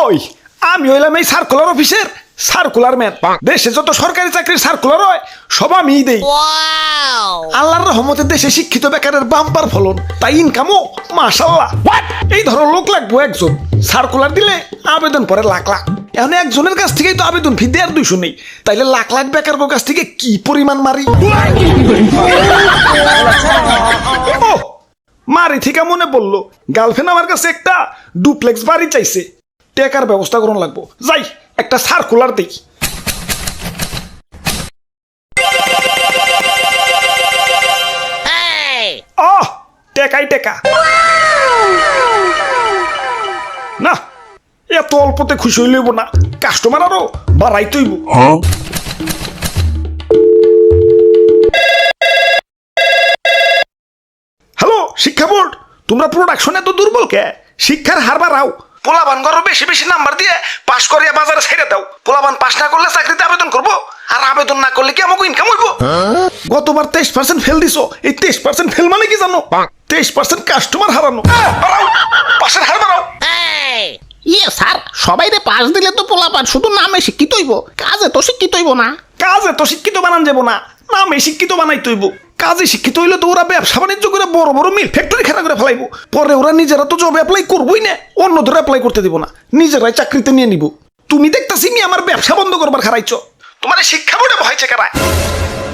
ওই আমি হইলাম এই সার্কুলার অফিসের সার্কুলার ম্যান। দেশে যত সরকারি চাকরির সার্কুলার হয় সব আমিই দেই। আল্লাহর রহমতে দেশে শিক্ষিত বেকারের বাম্পার ফলন, তাই ইনকামও মাশাআল্লাহ। এই ধরো লোক লাগবো একজন, সার্কুলার দিলে আবেদন পরে লাখ লাখ। এখন একজনের কাছ থেকেই তো আবেদন ফি 150 নেই, তাইলে লাখ লাখ বেকার কাছ থেকে কি পরিমাণ মারি। ও মারি থেকে মনে পড়লো, গার্লফ্রেন্ড আমার কাছে একটা ডুপ্লেক্স বাড়ি চাইছে, টেকার ব্যবস্থা করুন লাগবো। যাই একটা সার্কুলার দেই। টেকাই টেকা না, এত অল্পতে খুশি হইলেব না, কাস্টমার আরো বাড়াইতেইব। হ্যালো শিক্ষা বোর্ড, তোমরা প্রোডাকশন এত দুর্বল কে? শিক্ষার হার বাড়াও, পোলাবান করো বেশি বেশি নাম্বার দিয়ে পাশ করিয়া বাজারে ছেড়ে দাও। পোলাবান পাশ না করলে চাকরিতে আবেদন করবো, আর আবেদন না করলে কি আমাকে ইনকাম হইব? গতবার 23% ফেল দিছো, এই 23% ফেল মানে কি জানো? 23% কাস্টমার হারানো। বাড়াও পাশের হার বাড়াও। ইয়ে স্যার, সবাই রে পাশ দিলে তো পোলাপান শুধু নামে শিক্ষিত হইব, কাজে তো শিক্ষিত হইব না। কাজে তো শিক্ষিত বানান যাব না, নামে শিক্ষিত বানাই তৈব। কাজে শিক্ষিত হইলে তো ওরা ব্যবসা বাণিজ্য করে বড় বড় মিল ফ্যাক্টরি খাড়া করে ফেলাইবো। পরে ওরা নিজেরা তো জব অ্যাপ্লাই করবোই না, অন্যদের অ্যাপ্লাই করতে দিব না, নিজেরাই চাকরিতে নিয়ে নিব। তুমি দেখতাছি মি আমার ব্যবসা বন্ধ করবার খারাইছ। তোমার শিক্ষা বোর্ডে ভয় চেকারায়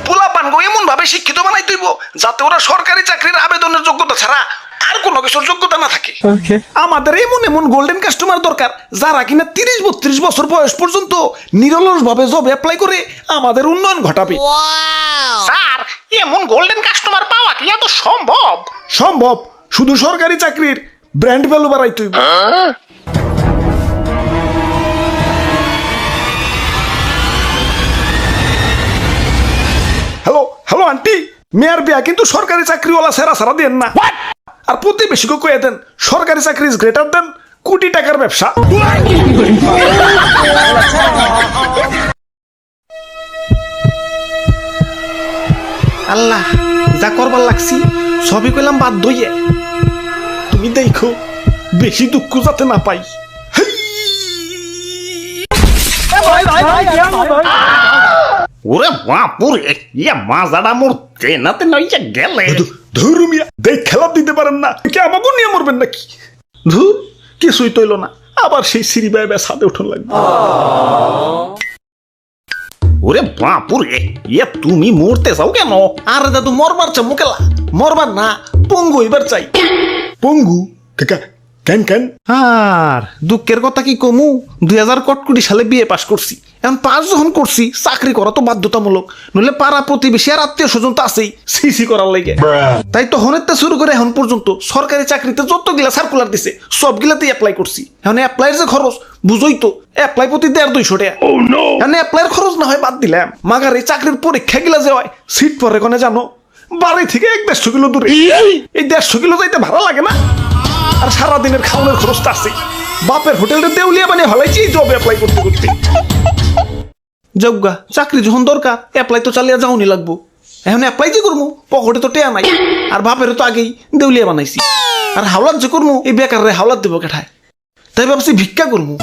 পোলাপান গো এমন ভাবে শিক্ষিত বানাই তৈব যাতে ওরা সরকারি চাকরির আবেদনের যোগ্যতা ছাড়া আর কোনো কিছুর যোগ্যতা না থাকে। আমাদের এমন এমন গোল্ডেন কাস্টমার দরকার যারা কিনা 30-32 বছর বয়স পর্যন্ত নিরলস ভাবে জব অ্যাপ্লাই করে আমাদের উন্নয়ন ঘটাবে। স্যার, এমন গোল্ডেন কাস্টমার পাওয়া কি এত সম্ভব? সম্ভব, শুধু সরকারি চাকরির ব্র্যান্ড ভ্যালু বাড়াই তৈব। হ্যালো হ্যালো আন্টি, মেয়ের বিয়া কিন্তু সরকারি চাকরিওয়ালা সেরা সারা দেন না। আর প্রতিবেশীকে কয়ে দেন সরকারি চাকরি ইজ গ্রেটার দেন কোটি টাকার ব্যবসা। আল্লাহ যা করবার লাগছি সবই কইলাম বাদ দইয়ে। তুমি দেখো বেশি দুঃখ যাতে না পাই। ওরে বাপুরে, ইয়া মাজাটা মোর ট্রেনাতে নইয়া গেলে। ধরু মিয়া, দেখ খেলা দিতে পারেন না, কে আমাকে নিয়ে মরবেন নাকি? ধুর, কিছুই তৈল না, আবার সেই সিঁড়ি বেয়ে ছাদে উঠন লাগবে। ওরে বাপুরে, ইয়া তুমি মরতে চাও কেন? আরে দাদু মরবার চাও মুকেলা, মরবার না পঙ্গু এবার চাই। পঙ্গু কাকা কেন কেন? আর দুঃখের কথা কি কমু, 2000 সালে বিয়ে পাশ করছি। এখন পাস যখন করছি চাকরি করা তো বাধ্যতামূলক, নইলে পাড়া প্রতিবেশী আর আত্মীয় স্বজন তো আছেই সিসি করার লাগে। তাই তো হনেতে শুরু করে এখন পর্যন্ত সরকারি চাকরিতে যতগুলা সার্কুলার দিছে সবগুলাতেই অ্যাপ্লাই করছি। এখন অ্যাপ্লাইয়ের যে খরচ বুঝোই তো, অ্যাপ্লাই প্রতি 150-200 টাকা। এখন অ্যাপ্লাইয়ের খরচ না হয় বাদ দিলাম, মাগার এই চাকরির পরীক্ষা গিলা যে হয় সিট পরে কোনে জানো? বাড়ি থেকে 150 কিলো দূরে। এই 150 কিলো যাইতে ভাড়া লাগে না? আর সারাদিনের খাওয়ানোর খরচটা আছে। বাপের হোটেলটা দেউলিয়া বানিয়ে হলাইছি জব অ্যাপ্লাই করতে করতে। যোগ্যা চাকরি যখন দরকার অ্যাপ্লাই তো চালিয়ে যাওনি লাগবো। এখন অ্যাপ্লাই যে করবো, পকেটে তো টেয়া নাই, আর বাপের তো আগেই দেউলিয়া বানাইছি। আর হাওলাত যে করবো, এই বেকারে হাওলাত দেবো কেঠায়। তাই ভাবছি ভিক্ষা করবো।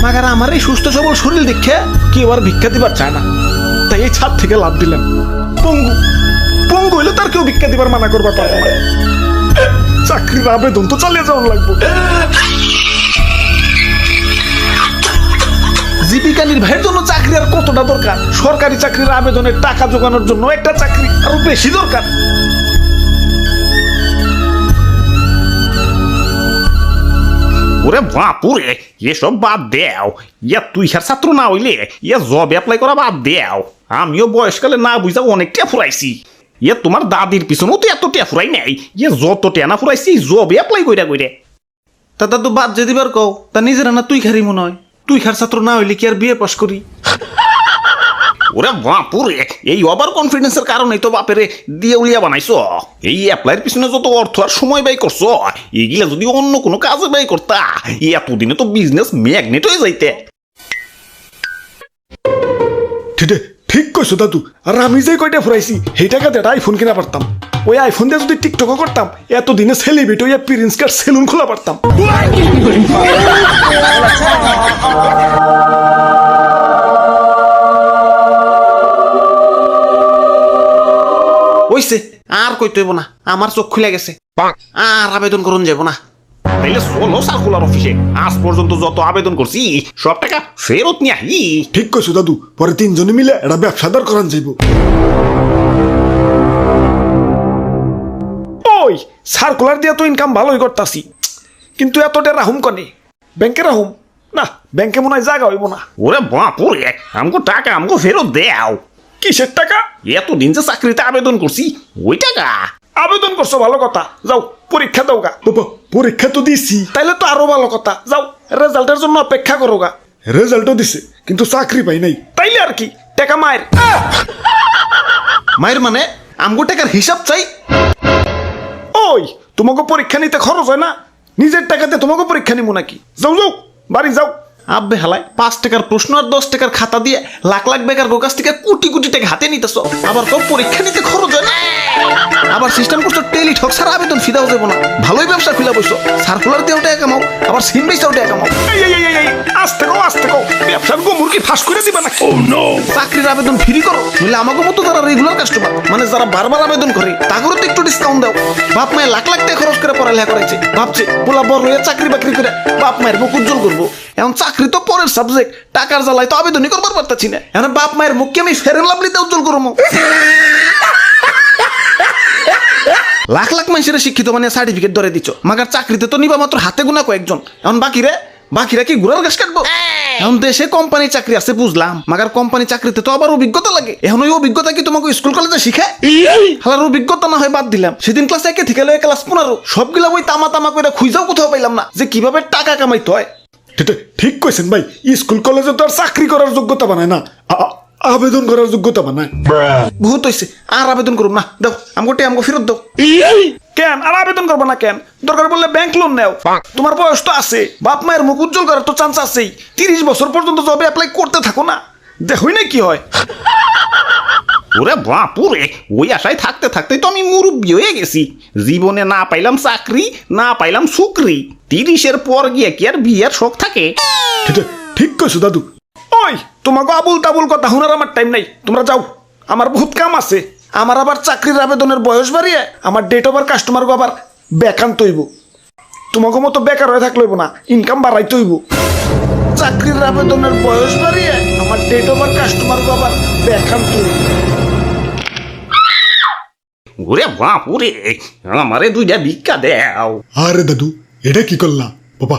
মাগার আমার এই সুস্থ সবল শরীর দেখে কেউ আর ভিক্ষা দিবার চায় না, তাই এই ছাদ থেকে লাভ দিলাম। পঙ্গু পঙ্গু হইলে তার কেউ ভিক্ষা দিবার মানা করবার পারবো না। চাকরির আবেদন তো চালিয়ে যাওয়ার লাগবো। জীবিকা নির্বাহের জন্য চাকরি আর কতটা দরকার? সরকারি চাকরির আবেদনের টাকা জোগানোর জন্য একটা চাকরি আরো বেশি দরকার। ওরে বাপুরে, এসব বাদ দেও। ইয়া তুই আর ছাত্র না হইলে ইয়া জব অ্যাপ্লাই করা বাদ দেও। আমিও বয়সকালে না বুঝা অনেক টিয়া ফুরাইছি। ইয়া তোমার দাদির পিছনেও তো এত টিয়া ফুরাই নাই। ইয়া যত টেনা ফুরাইছি জব অ্যাপ্লাই কইরা কইরে। তা তো বাদ যে দিবার কও, তা নিজেরা না তুই খারি মনে হয়। তুই খার ছাত্র না হইলে কি আর বিয়ে পাস করি? ওরে বাপুরে, এই ওভার কনফিডেন্সের কারণেই তো বাপেরে দিয়ে উলিয়া বানাইছো। এই অ্যাপ্লাইয়ের পিছনে যত অর্থ আর সময় ব্যয় করছো, এগুলা যদি অন্য কোনো কাজে ব্যয় করতা, এতদিনে তো বিজনেস ম্যাগনেট হয়ে যাইতে। ঠিক কইছো দাদু, আর আমি যে কয়টা ফুরাইছি সেই টাকা দিয়ে আইফোন কিনা পারতাম। ওই আইফোন দিয়ে যদি টিকটক করতাম, এতদিনে সেলিব্রিটি হইয়া প্রিন্স কার সেলুন খোলা পারতাম। কইতে হইব না, আমার চোখ খুলে গেছে, আর আবেদন করুন যাব না। তাইলে চলো সার্কুলার অফিসে, আজ পর্যন্ত যত আবেদন করছি সব টাকা ফেরত নিয়ে আহি। ঠিক কইছো দাদু, পরে তিনজনে মিলে এটা ব্যবসা দাঁড় করান যাইব। ওই সার্কুলার দিয়ে তো ইনকাম ভালোই করতাছি, কিন্তু এতটা রাহুম কনে, ব্যাংকে রাহুম না, ব্যাংকে মনে হয় জায়গা হইব না। ওরে বাপুরে, আমগো টাকা আমগো ফেরত দেও। কিসের টাকা? এতদিন যে চাকরিতে আবেদন করছি ওই টাকা। আবেদন করছো ভালো কথা, যাও পরীক্ষা দাও গা। বাবা পরীক্ষা তো দিছি, তাইলে তো আরো ভালো কথা, যাও রেজাল্টের জন্য অপেক্ষা করো গা। রেজাল্টও দিছে, কিন্তু চাকরি পাই নাই। তাইলে আর কি, টাকা মায়ের। মায়ের মানে আমগো টাকার হিসাব চাই। ওই তোমাকে পরীক্ষা নিতে খরচ হয় না, নিজের টাকাতে তোমাকে পরীক্ষা নিবো নাকি? যাও যাও বাড়ি যাও। আব্বে হালায় 5 টাকার প্রশ্ন আর 10 টাকার খাতা দিয়ে লাখ লাখ বেকার গোকাস থেকে কোটি কোটি টাকা হাতে নিতেছ, আবার তো পরীক্ষা নিতে খরচ হয় না। আবার সিস্টেম করছো টেলিঠক ছাড়া আবেদন ফিদাও যাবো না, ভালোই ব্যবসা খুলে বসছো, সার্কুলার দিয়েও টাকা কামাও, আবার সিম বেচাও টাকা কামাও। আস্তে কও আস্তে কও, ব্যবসার গোমর কি ফাঁস করে দিবা নাকি? চাকরির আবেদন ফ্রি করো, নইলে আমাকে মতো যারা রেগুলার কাস্টমার, মানে যারা বারবার আবেদন করে তাদেরও তো একটু ডিসকাউন্ট দাও। বাপ মায়ের লাখ লাখ টাকা খরচ করে পড়ালেখা করেছে, ভাবছে পোলা বড় হয়ে চাকরি বাকরি করে বাপ মায়ের মুখ উজ্জ্বল করবো। এখন চাকরি তো পরের সাবজেক্ট, টাকার জ্বালায় তো আবেদনই করবার পারতাছি না। এখন বাপ মায়ের মুখকে আমি ফেরেন লাভলিতে উজ্জ্বল করবো। লাখ লাখ মানুষের শিক্ষিত মানে সার্টিফিকেট ধরে দিচ্ছ, মাগার চাকরিতে তো নিবা মাত্র হাতে গোনা কয়েকজন। এখন বাকিরা কি ঘুরার ঘাস কাটবো? এখন দেশে কোম্পানি চাকরি আছে বুঝলাম, মাগার কোম্পানি চাকরিতে তো আবার অভিজ্ঞতা লাগে। এখন ওই অভিজ্ঞতা কি তোমাকে স্কুল কলেজে শিখায়? হালার অভিজ্ঞতা না হয় বাদ দিলাম, সেদিন ক্লাস 1 থেকে লয়ে ক্লাস 15 সবগুলা ওই তামা তামা করে খুঁজাও কোথাও পাইলাম না যে কিভাবে টাকা কামাইতে হয়। ঠিক কইছেন ভাই, স্কুল কলেজে তো আর চাকরি করার যোগ্যতা বানায় না, আবেদন করার যোগ্যতা বানায়। বহুত হয়েছে, আর আবেদন করুন না, দাও আমগো ফেরত দাও। কেন আর আবেদন করবো না কেন? দরকার বললে ব্যাংক লোন নেও, তোমার বয়স তো আছে, বাপ মায়ের মুখ উজ্জ্বল করার তো চান্স আছেই। 30 বছর পর্যন্ত জবে অ্যাপ্লাই করতে থাকো না, দেখোই না কি হয়। ওরে বাপুরে, ওই আশায় থাকতে থাকতেই তো আমি মুরব্বী হয়ে গেছি। জীবনে না পাইলাম চাকরি, না পাইলাম সুকরি, 30-এর পর গিয়ে কি আর বিয়ের শখ থাকে? ঠিক কইছো দাদু। ওই তোমাকে আবুল তাবুল কথা শোনার আমার টাইম নাই, তোমরা যাও, আমার বহুত কাম আছে। আমার আবার চাকরির আবেদনের বয়স বাড়িয়ে আমার ডেট ওভার কাস্টমারকে আবার বেকান্ত হইব। তোমাকে মতো বেকার হয়ে থাকলে হইব না, ইনকাম বাড়াইতে হইব। চাকরির আবেদনের বয়স বাড়িয়ে আমার ডেট ওভার কাস্টমারকে আবার বেকান্ত হইব। ওরে বাপুরে, আমারে 2টা ভিক্ষা দেও। আরে দাদু, এটা কি করলা বাবা?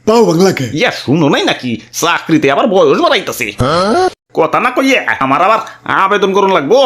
পাও বাংলাকে ইয়া শুনো নাই নাকি, চাকরিতে আবার বয়স বাড়াইতেছে। কথা না কইয়ে আমার আবার আবেদন করুন লাগবো।